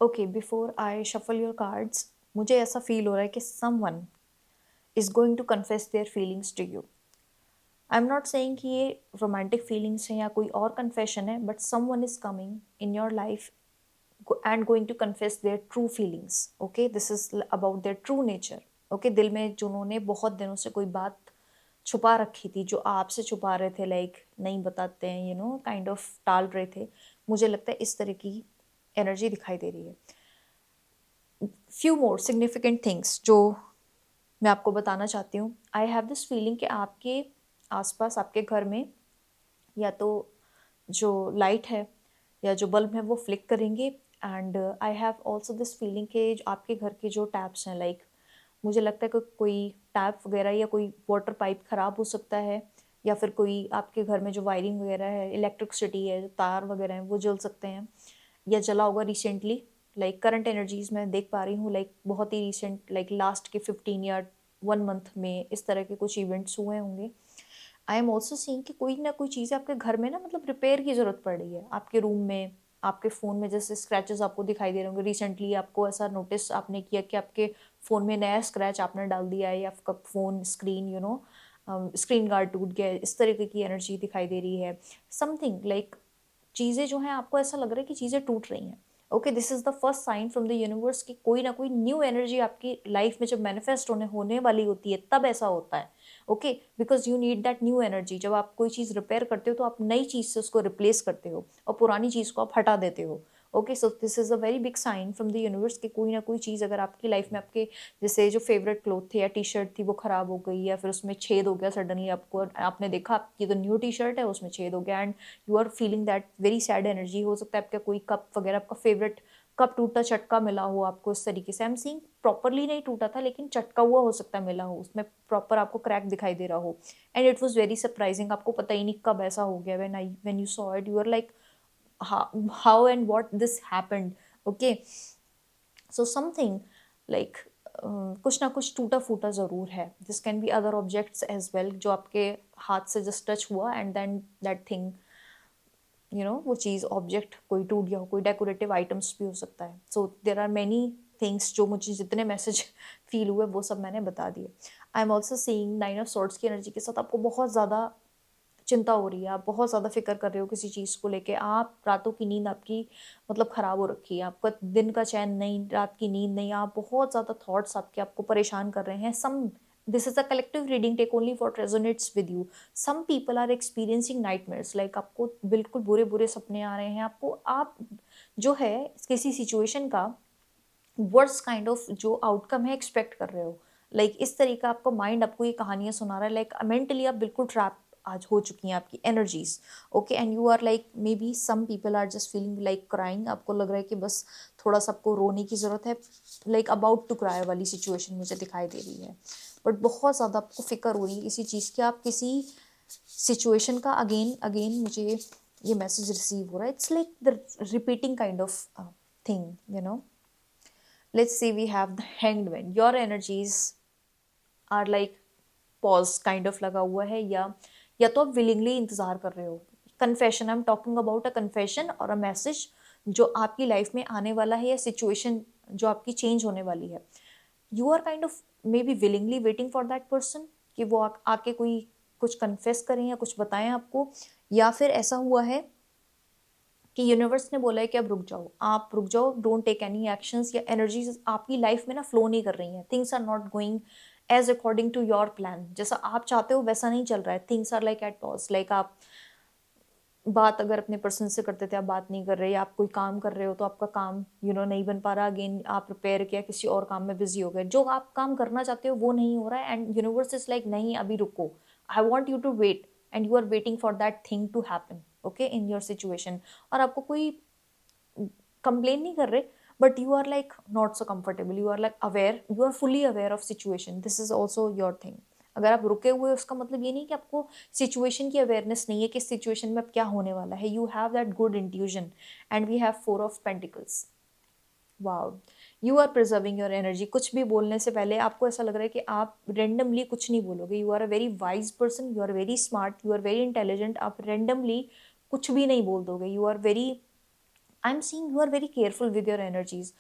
Okay, before I shuffle your cards, मुझे ऐसा feel हो रहा है कि someone is going to confess their feelings to you. I am not saying कि ये रोमांटिक फीलिंग्स हैं या कोई और कन्फेशन है, but someone is coming in your life and going to confess their true feelings. Okay, this is about their true nature. Okay, दिल में जिन्होंने बहुत दिनों से कोई बात छुपा रखी थी, जो आपसे छुपा रहे थे, लाइक नहीं बताते हैं, काइंड ऑफ टाल रहे थे। मुझे लगता है इस तरह की एनर्जी दिखाई दे रही है। फ्यू मोर सिग्निफिकेंट थिंग्स जो मैं आपको बताना चाहती हूँ। आई हैव दिस फीलिंग कि आपके आसपास, आपके घर में, या तो जो लाइट है या जो बल्ब है वो फ्लिक करेंगे। And I have also this feeling कि आपके घर के जो टैप्स हैं, लाइक मुझे लगता है कि कोई टैप वगैरह या कोई वाटर पाइप ख़राब हो सकता है, या फिर कोई आपके घर में जो वायरिंग वगैरह है, इलेक्ट्रिसिटी है, जो तार वगैरह हैं वो जल सकते हैं या जला होगा रिसेंटली। लाइक करंट एनर्जीज मैं देख पा रही हूँ, लाइक बहुत ही रिसेंट, लाइक लास्ट के 15 या 1 मंथ में इस तरह के कुछ इवेंट्स हुए होंगे। आई एम ऑल्सो सीइंग कि कोई ना कोई चीज़ आपके घर में ना, मतलब रिपेयर की ज़रूरत पड़ रही है। आपके रूम में, आपके फ़ोन में जैसे स्क्रैचेस आपको दिखाई दे रहे होंगे। रिसेंटली आपको ऐसा नोटिस आपने किया कि आपके फ़ोन में नया स्क्रैच आपने डाल दिया है, या आपका फ़ोन स्क्रीन स्क्रीन गार्ड टूट गया है, इस तरीके की एनर्जी दिखाई दे रही है। समथिंग लाइक चीज़ें जो हैं, आपको ऐसा लग रहा है कि चीज़ें टूट रही हैं। Okay, this is the first sign from the universe कि कोई ना कोई न्यू एनर्जी आपकी लाइफ में जब मैनिफेस्ट होने वाली होती है, तब ऐसा होता है। Okay, because you need that new energy. जब आप कोई चीज़ रिपेयर करते हो तो आप नई चीज़ से उसको रिप्लेस करते हो और पुरानी चीज़ को आप हटा देते हो। Okay, so this is a very big sign from the universe कि कोई ना कोई चीज़ अगर आपकी लाइफ में, आपके जैसे जो फेवरेट क्लोथ थे या टी शर्ट थी वो ख़राब हो गई, या फिर उसमें छेद हो गया सडनली, आपको आपने देखा आपकी तो न्यू टी शर्ट है उसमें छेद हो गया, and you are feeling that very sad energy. हो सकता है आपका कोई कप वगैरह, आपका फेवरेट कप टूटा चटका मिला हो आपको इस तरीके से। आई एम सीइंग प्रॉपरली नहीं टूटा था, लेकिन चटका हुआ हो सकता है मिला हो, उसमें प्रॉपर आपको क्रैक दिखाई दे रहा हो। And it was very surprising, आपको पता ही नहीं कब ऐसा हो गया। When you saw it, you are like how and what this happened. Okay, so something like कुछ ना कुछ टूटा फूटा ज़रूर है। This can be other objects as well, जो आपके हाथ से जस्ट टच हुआ एंड देन दैट थिंग, वो चीज़, ऑब्जेक्ट कोई टूट गया हो, कोई डेकोरेटिव आइटम्स भी हो सकता है। सो देर आर मैनी थिंग्स, जो मुझे जितने मैसेज फील हुए वो सब मैंने बता दिए। आई am also seeing 9 of swords की एनर्जी के साथ आपको बहुत ज़्यादा चिंता हो रही है, आप बहुत ज़्यादा फिक्र कर रहे हो किसी चीज़ को लेके। आप रातों की नींद आपकी मतलब ख़राब हो रखी है, आपका दिन का चैन नहीं, रात की नींद नहीं, आप बहुत ज़्यादा थॉट्स आपके आपको परेशान कर रहे हैं। Some this is a collective reading, take only for resonates with you. Some people are experiencing nightmares, like आपको बिल्कुल बुरे बुरे सपने आ रहे हैं। आपको आप जो है किसी सिचुएशन का वर्स्ट काइंड ऑफ जो आउटकम है एक्सपेक्ट कर रहे हो। लाइक इस तरीका आपका माइंड आपको ये कहानियां सुना रहा है, लाइक मेंटली आप बिल्कुल ट्रैप आज हो चुकी हैं आपकी energies. Okay, and you are like, maybe some people are just feeling like crying. आपको लग रहा है कि बस थोड़ा सा आपको रोने की ज़रूरत है, लाइक अबाउट टू क्राई वाली सिचुएशन मुझे दिखाई दे रही है। बट बहुत ज़्यादा आपको फिक्र हो रही है किसी चीज़ की, आप किसी सिचुएशन का अगेन अगेन मुझे ये मैसेज रिसीव हो रहा है। It's like the repeating kind of thing. Let's say we have the hanged man. Your energies are like pause kind of लगा हुआ है, या तो आप willingly इंतजार कर रहे हो। Confession, I am talking about a confession और अ मैसेज जो आपकी लाइफ में आने वाला है, या सिचुएशन जो आपकी चेंज होने वाली है। You are kind of maybe willingly waiting for that person कि वो आके कोई कुछ कन्फेस करें या कुछ बताएं आपको। या फिर ऐसा हुआ है कि यूनिवर्स ने बोला है कि अब रुक जाओ, आप रुक जाओ, डोंट टेक एनी एक्शंस, या एनर्जीज आपकी लाइफ में ना फ्लो नहीं कर रही हैं। Things are not going as according to your plan. जैसा आप चाहते हो वैसा नहीं चल रहा है। Things are like at pause, like आप बात अगर अपने पर्सन से करते थे, आप बात नहीं कर रहे, या आप कोई काम कर रहे हो तो आपका काम नहीं बन पा रहा। अगेन आप प्रिपेयर किया, किसी और काम में बिजी हो गए, जो आप काम करना चाहते हो वो नहीं हो रहा है। एंड यूनिवर्स इज लाइक, नहीं अभी रुको, I want you to wait, and you are waiting for that thing to happen. Okay, in your situation. और आपको कोई कंप्लेन नहीं कर रहे, but you are like not so comfortable, you are like aware, you are fully aware of situation. This is also your thing. अगर आप रुके हुए, उसका मतलब ये नहीं कि आपको सिचुएशन की अवेयरनेस नहीं है कि सिचुएशन में अब क्या होने वाला है। You have that good intuition. And we have 4 of pentacles. Wow, you are preserving your energy. कुछ भी बोलने से पहले आपको ऐसा लग रहा है कि आप रेंडमली कुछ नहीं बोलोगे। You are a very wise person, you are very smart, you are very intelligent. आप रेंडमली कुछ भी नहीं बोल दोगे। You are very I am seeing you are very careful with your energies,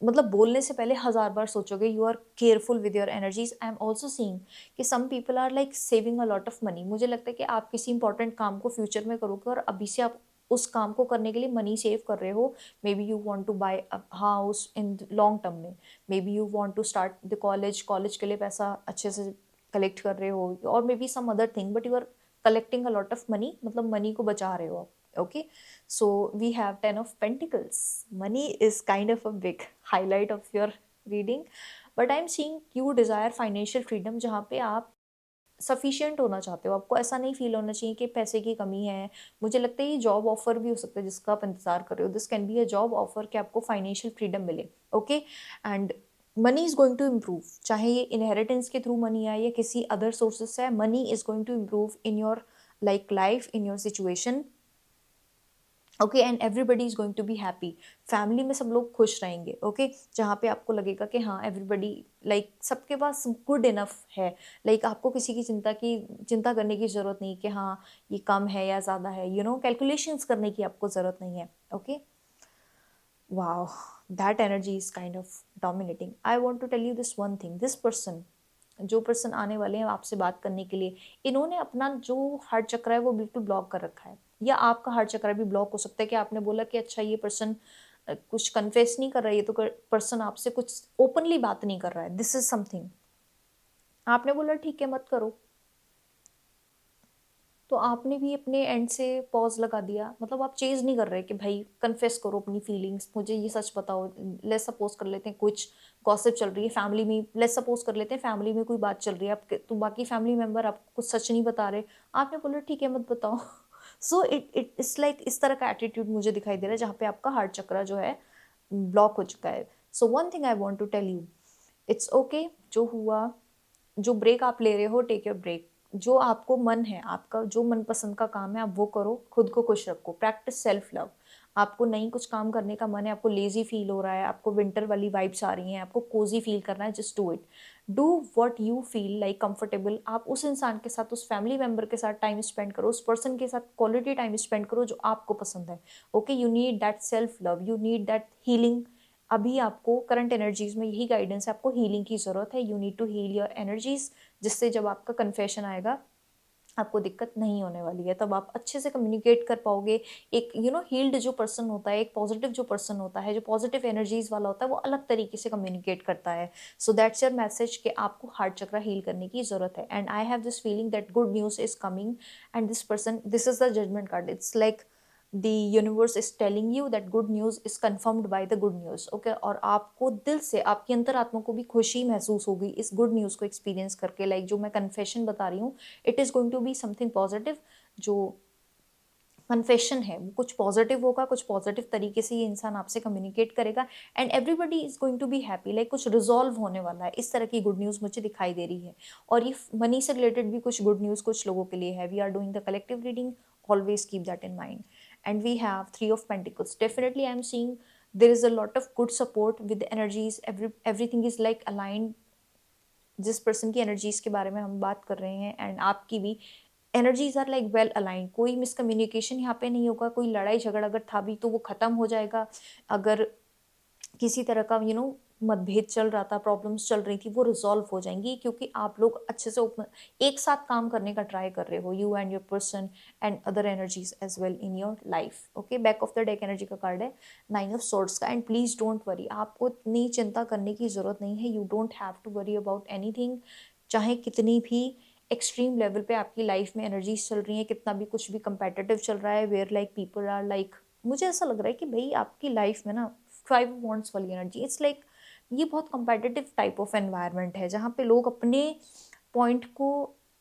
मतलब बोलने से पहले हजार बार सोचोगे, you are careful with your energies. I am also seeing कि some people are like saving a lot of money. मुझे लगता है कि आप किसी इंपॉर्टेंट काम को फ्यूचर में करोगे और अभी से आप उस काम को करने के लिए मनी सेव कर रहे हो। Maybe you want to buy a house in long term में, maybe you want to start the college, college के लिए पैसा अच्छे से कलेक्ट कर रहे हो, और maybe some other thing, but you are collecting a lot of money, मतलब मनी को बचा रहे हो आप। Okay, so we have 10 of pentacles. Money is kind of a big highlight of your reading, but I'm seeing you desire financial freedom, जहाँ पे आप sufficient होना चाहते हो। आपको ऐसा नहीं फील होना चाहिए कि पैसे की कमी है। मुझे लगता है ये जॉब ऑफर भी हो सकता है जिसका आप इंतजार कर रहे हो। This can be a job offer कि आपको फाइनेंशियल फ्रीडम मिले। Okay, and money is going to improve, चाहे ये इनहेरिटेंस के थ्रू मनी आए या किसी अदर सोर्सेज से, money is going to improve in your like life, in your situation. Okay, and everybody is going to be happy. Family में सब लोग खुश रहेंगे। ओके, जहाँ पे आपको लगेगा कि हाँ एवरीबडी लाइक सबके पास गुड इनफ है, लाइक आपको किसी की चिंता करने की जरूरत नहीं कि हाँ ये कम है या ज़्यादा है, यू नो कैलकुलेशंस करने की आपको ज़रूरत नहीं है। Okay, wow, that energy is kind of dominating. I want to tell you this one thing, this person, जो पर्सन आने वाले हैं आपसे बात करने के लिए, इन्होंने अपना जो हार्ट चक्र है वो बिल्कुल ब्लॉक कर रखा है, या आपका हार्ट चक्र भी ब्लॉक हो सकता है कि आपने बोला कि अच्छा ये पर्सन कुछ कन्फेस नहीं कर रहा है, ये तो पर्सन आपसे कुछ ओपनली बात नहीं कर रहा है, दिस इज समथिंग। आपने बोला ठीक है मत करो, तो आपने भी अपने एंड से पॉज लगा दिया, मतलब आप चेज नहीं कर रहे कि भाई कन्फेस करो अपनी फीलिंग्स, मुझे ये सच बताओ। लेट्स सपोज कर लेते हैं कुछ गॉसिप चल रही है फैमिली में, लेट्स सपोज कर लेते हैं फैमिली में कोई बात चल रही है, आप तो बाकी फैमिली मेंबर आपको कुछ सच नहीं बता रहे, आपने बोला ठीक है मत बताओ। So it it it's like इस तरह का एटीट्यूड मुझे दिखाई दे रहा है जहाँ पे आपका हार्ट चक्र जो है ब्लॉक हो चुका है। So one thing I want to tell you, it's okay, जो हुआ, जो ब्रेक आप ले रहे हो, टेक योर ब्रेक। जो आपको मन है, आपका जो मनपसंद का काम है आप वो करो, खुद को खुश रखो, प्रैक्टिस सेल्फ लव। आपको नहीं कुछ काम करने का मन है, आपको लेजी फील हो रहा है, आपको विंटर वाली वाइब्स आ रही हैं, आपको कोजी फील करना है, just do it. Do what you feel like comfortable. आप उस इंसान के साथ, उस फैमिली मेंबर के साथ टाइम स्पेंड करो, उस पर्सन के साथ क्वालिटी टाइम स्पेंड करो जो आपको पसंद है। Okay, you need that self love, you need that healing. अभी आपको करंट एनर्जीज में यही गाइडेंस है, आपको हीलिंग की जरूरत है। You need to heal your energies, जिससे जब आपका कन्फेशन आएगा आपको दिक्कत नहीं होने वाली है, तब आप अच्छे से कम्युनिकेट कर पाओगे। एक हील्ड जो पर्सन होता है, एक पॉजिटिव जो पर्सन होता है, जो पॉजिटिव एनर्जीज वाला होता है, वो अलग तरीके से कम्युनिकेट करता है। सो दैट्स योर मैसेज कि आपको हार्ट चक्र हील करने की जरूरत है। And I have this feeling that good news is coming, and this person, this is the judgement card, it's like the universe is telling you that good news is confirmed by the good news. Okay, और आपको दिल से, आपकी अंतरात्मा को भी खुशी महसूस होगी इस गुड न्यूज़ को एक्सपीरियंस करके। लाइक जो मैं कन्फेशन बता रही हूँ, it is going to be something positive. जो कन्फेशन है वो कुछ पॉजिटिव होगा, कुछ पॉजिटिव तरीके से ये इंसान आपसे कम्युनिकेट करेगा, and everybody is going to be happy, like कुछ रिजॉल्व होने वाला है। इस तरह की गुड न्यूज़ मुझे दिखाई दे रही है। और ये मनी से रिलेटेड भी कुछ गुड न्यूज़ कुछ लोगों के लिए है। We are doing the collective reading, always keep that in mind. And we have three of pentacles. Definitely I'm seeing there is a lot of good support with the energies, everything is like aligned। जिस person की energies के बारे में हम बात कर रहे हैं एंड आपकी भी energies are like well aligned. कोई मिसकम्युनिकेशन यहाँ पे नहीं होगा, कोई लड़ाई झगड़ा अगर था भी तो वो खत्म हो जाएगा। अगर किसी तरह का मतभेद चल रहा था, प्रॉब्लम्स चल रही थी, वो रिजॉल्व हो जाएंगी, क्योंकि आप लोग अच्छे से एक साथ काम करने का ट्राई कर रहे हो, you and your person and other energies as well in your life. Okay, back of the deck energy का कार्ड है 9 ऑफ सोर्ड्स का। एंड प्लीज डोंट वरी, आपको इतनी चिंता करने की जरूरत नहीं है। You don't have to worry about anything. चाहे कितनी भी एक्सट्रीम लेवल पे आपकी लाइफ में एनर्जीज चल रही है, कितना भी कुछ भी कंपेटिटिव चल रहा है, where like people are like, मुझे ऐसा लग रहा है कि भाई आपकी लाइफ में ना 5 वॉन्ट्स वाली एनर्जी, इट्स लाइक ये बहुत कंपेटिटिव टाइप ऑफ एनवायरनमेंट है जहाँ पे लोग अपने पॉइंट को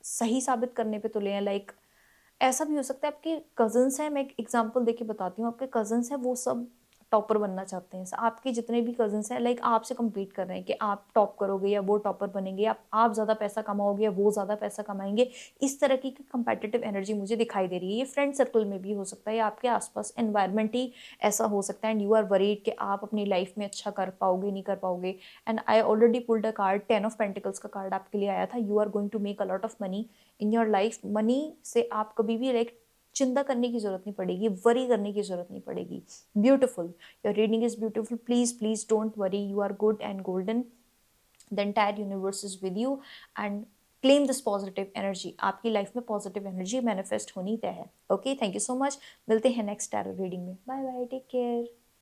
सही साबित करने पे तुले हैं। लाइक ऐसा भी हो सकता है आपके कजन्स हैं, मैं एक एग्जांपल देके बताती हूँ, आपके कजन्स हैं वो सब टॉपर बनना चाहते हैं। आपके जितने भी कजन्स हैं लाइक आपसे compete कर रहे हैं कि आप टॉप करोगे या वो टॉपर बनेंगे, आप ज़्यादा पैसा कमाओगे या वो ज़्यादा पैसा कमाएंगे। इस तरह की कंपेटिटिव एनर्जी मुझे दिखाई दे रही है। ये फ्रेंड सर्कल में भी हो सकता है या आपके आसपास एनवायरनमेंट ही ऐसा हो सकता है। एंड यू आर वरीड कि आप अपनी लाइफ में अच्छा कर पाओगे नहीं कर पाओगे। And I already pulled a card, 10 of pentacles का कार्ड आपके लिए आया था। You are going to make a lot of money in your life. Money से आप कभी भी लाइक चिंता करने की जरूरत नहीं पड़ेगी, वरी करने की जरूरत नहीं पड़ेगी. Beautiful, your reading is beautiful. Please please don't worry, you are good and golden. The entire universe is with you and claim this positive energy. आपकी लाइफ में पॉजिटिव एनर्जी मैनिफेस्ट होनी तय है. Okay, thank you so much. मिलते हैं next tarot reading में. Bye bye, take care.